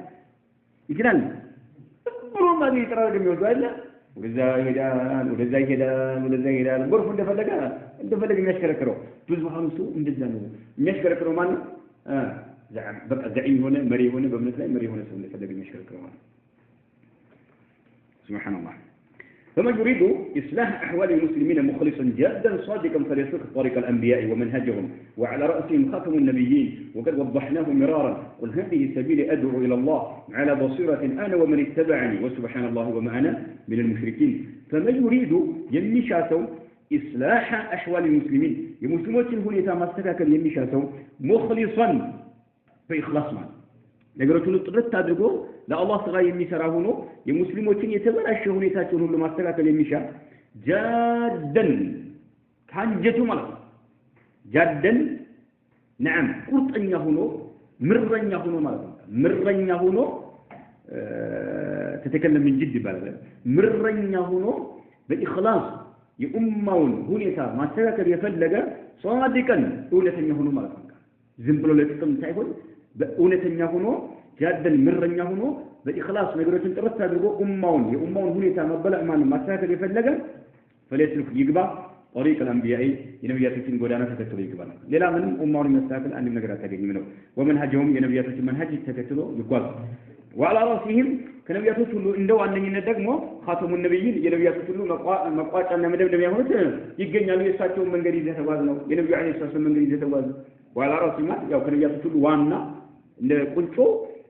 ብሎ ማለት ይጥራው የሚወጣው አይደል ወደዛ ይሄዳል ጎርፍ እንደፈለገ የሚያሽከረክረው ብዙሃኑ ሰው እንደዛ ነው የሚያሽከረክረው ማለት በቃ ዘዒም ሆነ መሪ ሆነ በእምነት ላይ መሪ ሆነ ሰው እንደፈለገ የሚያሽከረክረው ማለት ሱብሃንአላህ فمن يريد إصلاح أحوال المسلمين مخلصا جادا صادقا فليسلك طريق الأنبياء ومنهجهم وعلى رأسهم خاتم النبيين وقد وضحناه مرارا قل هذه سبيل أدعو إلى الله على بصيرة أنا ومن اتبعني وسبحان الله وما أنا من المشركين فمن يريد يمشاتو إصلاح أحوال المسلمين المسلمين هنا يتمسكك يمشاتو مخلصا فإخلاص معه ነገሮችን ጥርት አድርጎ ለአላህ ስራ የሚሰራ ሆኖ የሙስሊሞችን የተበላሸ ሁኔታቸውን ሁሉ ማስተካከል የሚሻ ጃደን ካንጀቱ ማለት ጃደን نعم ቁርጠኛ ሆኖ ምረኛ ሆኖ ማለት ነው ምረኛ ሆኖ ተተከለም እንጅድ ይባላል ምረኛ ሆኖ በኢኽላስ የኡማውን ሁኔታ ማስተካከል የፈለገ ሷዲቀን እውነተኛ ሆኖ ማለት ነው ዝም ብሎ ለጥቅም ሳይሆን በእውነተኛ ሆኖ ጃደን ምረኛ ሆኖ በኢኽላስ ነገሮችን ጥርት አድርጎ የኡማውን ሁኔታ መበላማን ማስተካከል የፈለገ ፈለስልክ ይግባ طريق الانبياء የነብያቶችን ጎዳና ተከትሎ ይግባ ሌላ ምንም ኡማውን የሚያስተካክል አንድ ነገር አታገኝም ነው ወመንሃጀውም የነብያቶችን መንሃጅ ተከትሎ ይጓዝ وعلى راسهم ከነብያቶች ሁሉ እንደው አንደኝነት ደግሞ ኻተሙ ነብይን የነብያቶች ሁሉ መቋጫና መደምደሚያ ሆኖት ይገኛሉ የእሳቸውን መንገድ ይዘው ተጓዝ ነው የነብዩ አለይሂ ሰላም መንገድ ይዘው ተጓዝ وعلى راسهم ያው ከነብያቶች ሁሉ ዋና እንደ ቁንጮ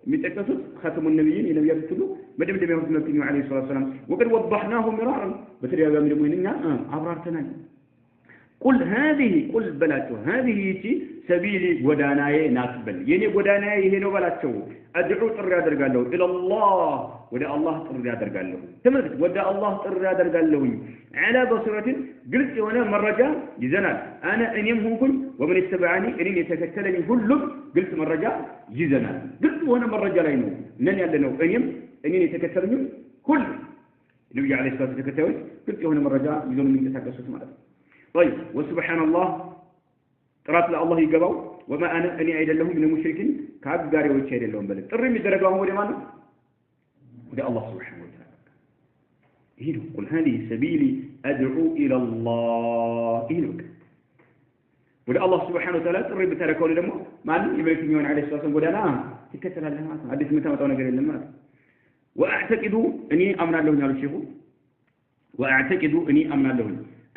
የሚጠቀሱት ኻተሙ ነብይን የነብያቶች ሁሉ መደምደሚያ ሆኖት ነብዩ አለይሂ ሰላም وقد وضحناه مرارا በተደጋጋሚ ደግሞ እኛ አብራርተናል قل بلاتو هذه سبيلي ጎዳናዬ ናትበል የኔ ጎዳናዬ ይሄ ነው በላቸው አድዑ ጥሪ ያደርጋለሁ الى الله ወደ አላህ ጥሪ ያደርጋለሁ ተመልከት ወደ አላህ ጥሪ ያደርጋለሁ على بصيرة ግልጽ የሆነ መረጃ ይዘናል እኔም ሆንኩኝ ወመን ይተበዓኒ እኔን የተከተለኝ ሁሉ ግልጽ መረጃ ይዘናል ግልጽ የሆነ መረጃ ላይ ነው ነን ያለነው እኔን የተከተለኝ ሁሉ ነብዩ አለይሂ ሰላቱ ተከታዮች ግልጽ የሆነ መረጃ ይዘው የሚንቀሳቀሱት ማለት ነው طيب وسبحان الله ጥራት ለአላህ ይገባው وما انا اني አይደለሁም من المشركين ከአጋሪዎች አይደለሁም በል ጥሪ የሚደረገው ወደ ማን ነው ወደ አላህ Subhanahu Wa Ta'ala ይሄ قل هذه سبيلي ادعو الى الله ይሄ ወደ አላህ Subhanahu Wa Ta'ala ጥሪ በተረከው ደግሞ ማን ኢብራሂም አለይሂ ሰላም ጎዳና ይከተላል ማለት ነው አዲስ የምታመጣው ነገር የለም ማለት واعتقد اني امنالله ያለው ሼኹ واعتقد اني امنالله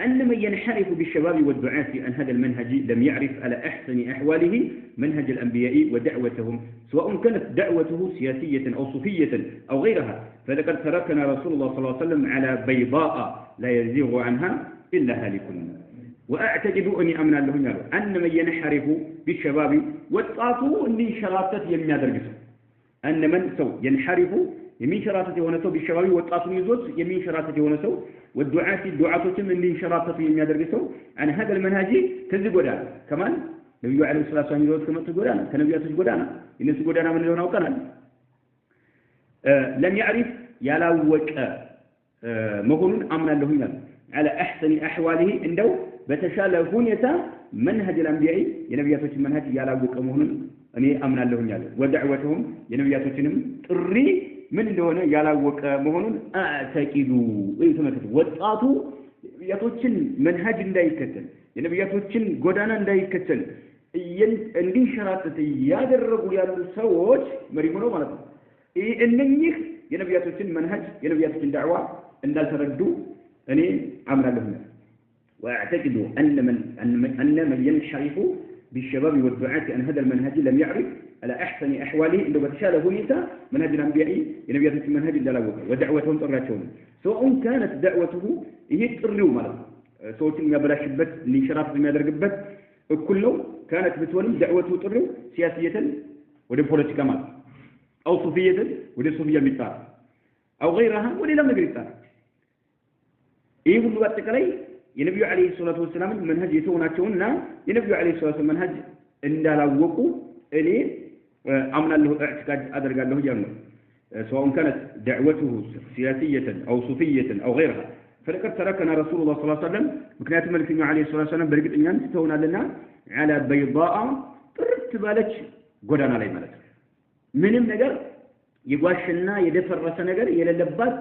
أن من ينحرف بالشباب والدعاة عن هذا المنهج لم يعرف على أحسن أحواله منهج الأنبياء ودعوتهم سواء كانت دعوته سياسية أو صوفية أو غيرها فلقد تركنا رسول الله صلى الله عليه وسلم على بيضاء لا يزيغ عنها إلا هالك وأعتقد أني أمنا لهم أن من ينحرف بالشباب والطاطو أني شراتت يميا درجته أن من سو ينحرف يمين شراتت ونسو بالشباب والطاطو يزوت يمين شراتت ونسو الدعاتهم اللي انشراطته የሚያደርገው عن هذا المنهج ከዚህ ጎዳና ከማን ነብዩ አለይሂ ሰላቱ ወሰለም ይወት ከመጡ ጎዳና ከነብያቶች ጎዳና እነሱ ጎዳና ምን እንደሆነ አውቀናል لم يعرف ያላወቀ መሆኑን አምናለሁኝ على احسن احواله እንደው በተሻለ ሁኔታ منهج الانبياء የነብያቶችን መንሃጅ ያላወቀ መሆኑን እኔ አምናለሁኝ ወደዕወተሁም የነብያቶችንም ጥሪ ምን እንደሆነ ያላወቀ መሆኑን አተቂዱ ወይ ተመከተ ወጣቱ የነብያቶችን መንሃጅ እንዳይከተል የነብያቶችን ጎዳና እንዳይከተል እንዲንሸራተት ያደረጉ ያሉ ሰዎች መሪ ሆነው ማለት ነው እነኚህ የነብያቶችን መንሃጅ የነብያቶችን ዳዕዋ እንዳልተረዱ እኔ አምናለሁ واعتقد ان من ينحرف بالشباب والدعاة ان هذا المنهج لم يعرف على أحسن أحواله إنه بتشاله هنيتا منهج الأنبياء ينبيات في منهج الدلاوة ودعوتهم طراتهم سواء كانت دعوته هي تقروا ماله سواء ما بلا شبت اللي شرف ما درجبت كله كانت بتولي دعوته تقروا سياسية وده بوليتيكا مال أو صوفية وده صوفية مثال أو غيرها وده لم نقرأ إيه كل وقت كلي النبي عليه الصلاة والسلام منهج يتوناتهن النبي عليه الصلاة والسلام منهج إن دلوقوا إليه أمنا له اعتقاد أدرج له جنة سواء كانت دعوته سياسية أو صوفية أو غيرها فلقد تركنا رسول الله صلى الله عليه وسلم مكنات الملك عليه الصلاة والسلام برقد إنيان تتونا لنا على بيضاء ترتبالك قدنا لي ملك ምንም ነገር ይጓሽና የደፈረሰ ነገር የሌለባት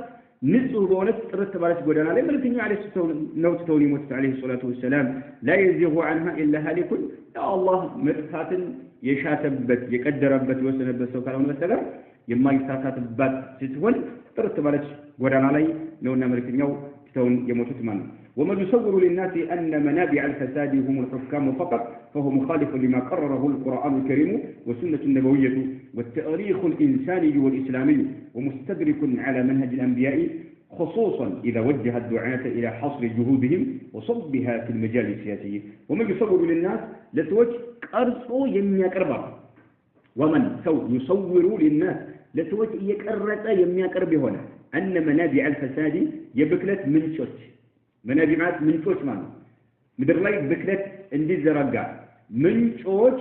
ንጹህ በሆነች ጥርት ባለች ጎዳና ላይ መልእክተኛው አለይሂ ሰላቱ ሊሞት አለይሂ ሰላቱ ወሰለም لا يزيغ عنها الا هالك يا الله መጥፋትን የሻተበት የቀደረበት የወሰነበት ሰው ካልሆነ በስተቀር የማይሳሳትባት ስትሆን ጥርት ባለች ጎዳና ላይ ነውና መልእክተኛው ተውን የሞቱት ማለት ነው ومن يصور للناس أن منابع الفساد هم الحكام فقط فهو مخالف لما قرره القرآن الكريم والسنة النبوية والتاريخ الإنساني والإسلامي ومستدرك على منهج الأنبياء خصوصا إذا وجه الدعاة إلى حصر جهودهم وصبها في المجال السياسي ومن يصور للناس لتوجه أرسو يمياك أربع ومن يصور للناس لتوجه يكرت يمياك أربع هنا أن منابع الفساد يبكلت من شوش منابعات من شوش معنى مدر لاي بكلت اندي زرقا من شوش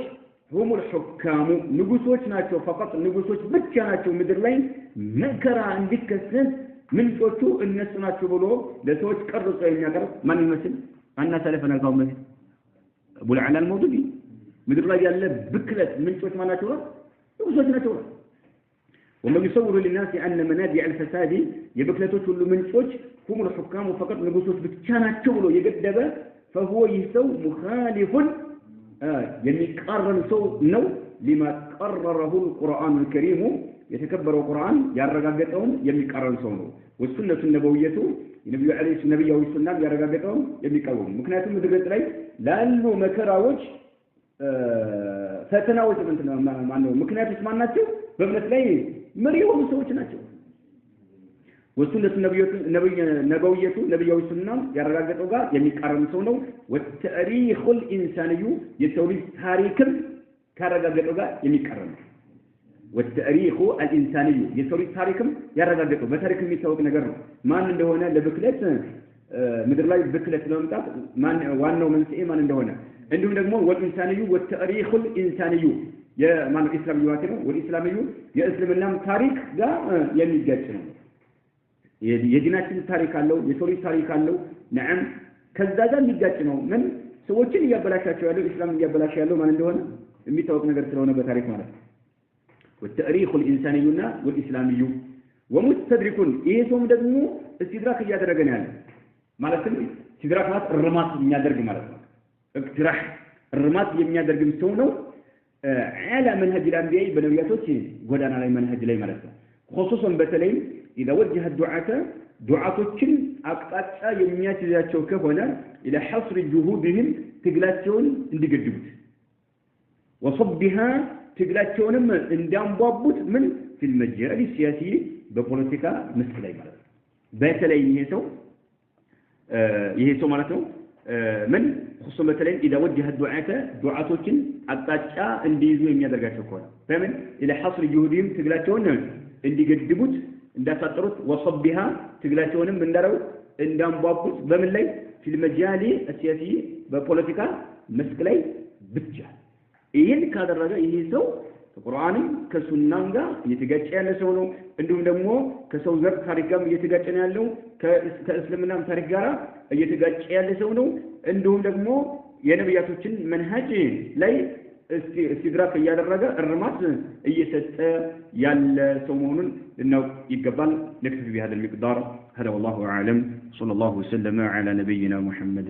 هم الحكام نقصوش ناتشو فقط نقصوش بتشا ناتشو مدر لاي مكرا عندك كسن من شوشو الناس ناتشو بلو لسوش كرسو يمياكر من المثل أنا سلفنا القوم مثل أبو العلا الموجودي مدر لاي يالا بكلت من شوش ما ناتشو نقصوش ناتشو ومن يصور للناس أن منابع الفساد يبكلتوش كل من شوش هم الحكام فقط نقصوش بتشانا تشغلو يقدب فهو يسو مخالف يعني قرر سو نو لما قرره القرآن الكريم يتكبر القرآن يرغبتهم يمقرر سو نو والسنة النبوية النبي عليه النبي والسنة يرغبتهم يمقوم مكنياتهم مدرت ላይ ላሉ መከራዎች ፈተናዎች ማነው ምክንያቶች ማን ናቸው በእምነት ላይ መሪ የሆኑ ሰዎች ናቸው ወሱነት ነብዩየቱ ነብያዊ ሱናም ያረጋገጠው ጋር የሚቃረን ሰው ነው ወተሪኹ الانساني የሰውልጅ ታሪክም ካረጋገጠው ጋር የሚቃረን ነው ወተሪኹ الانساني የሰውልጅ ታሪክም ያረጋገጠው በታሪክ የሚታወቅ ነገር ነው ማን እንደሆነ ለብክለት ምድር ላይ ብክለት ለመምጣት ማን ዋናው መንስኤ ማን እንደሆነ እንዲሁም ደግሞ ወልኢንሳንዩ ወተሪኹ الانساني የማን እስላም ይዋት ነው ወልኢስላምዩ የእስልምናም ታሪክ ጋር የሚጋጭ ነው የዲናችን ታሪክ አለው የሶሪ ታሪክ አለው ነዓም ከዛ ጋር የሚጋጭ ነው ምን ሰዎችን ያበላሻቸው ያለው እስላም ያበላሻቸው ያለው ማን እንደሆነ የሚታወቅ ነገር ስለሆነ በታሪክ ማለት ነው والتاريخ الانسانيና والاسلامي ومستدرك ይሄ ሰውም ደግሞ استدراك እያደረገ ነው ያለው ማለትም استدراك ማለት እርማት የሚያደርግ ማለት ነው اقتراح እርማት የሚያደርግ ሰው ነው على منهج الانبياء በነቢያቶች ጎዳና ላይ መንهج ላይ ማለት ነው خصوصا በተለይ إذا وجه الدعاة دعاتهم أقطع يمياتياتشو كهونا إلى حصر جهودهم تقلاتشون اندقدبت وصبها تقلاتشونم اندام بابوت من في المجال السياسي ببوليتيكا مسكلي مالت باتلي يهيسو مالتو من خصوصا مثلا إذا وجه الدعاة دعاتهم أقطع انديزو يميادرقاتشو كهونا فمن إلى حصر جهودهم تقلاتشون اندقدبت እንዳፈጥሩት وصبها ትግላቸውንም እንደረው እንዳንባቡት በምን ላይ في المجال السياسي በፖለቲካ መስክ ላይ ብቻ ይሄን ካደረገ ይሄ ሰው ከቁርአንም ከሱናም ጋር እየተጋጨ ያለ ሰው ነው እንዲሁም ደግሞ ከሰው ዘር ታሪክ ጋር እየተጋጨ ነው ያለው ከእስልምናም ታሪክ ጋር እየተጋጨ ያለ ሰው ነው እንዲሁም ደግሞ የነብያቶችን መንሃጅ ላይ استدراك እያደረገ እርማት እየሰጠ ያለ ሰው መሆኑን ልናውቅ ይገባል نكتفي بهذا المقدار هذا والله اعلم صلى الله وسلم على نبينا محمد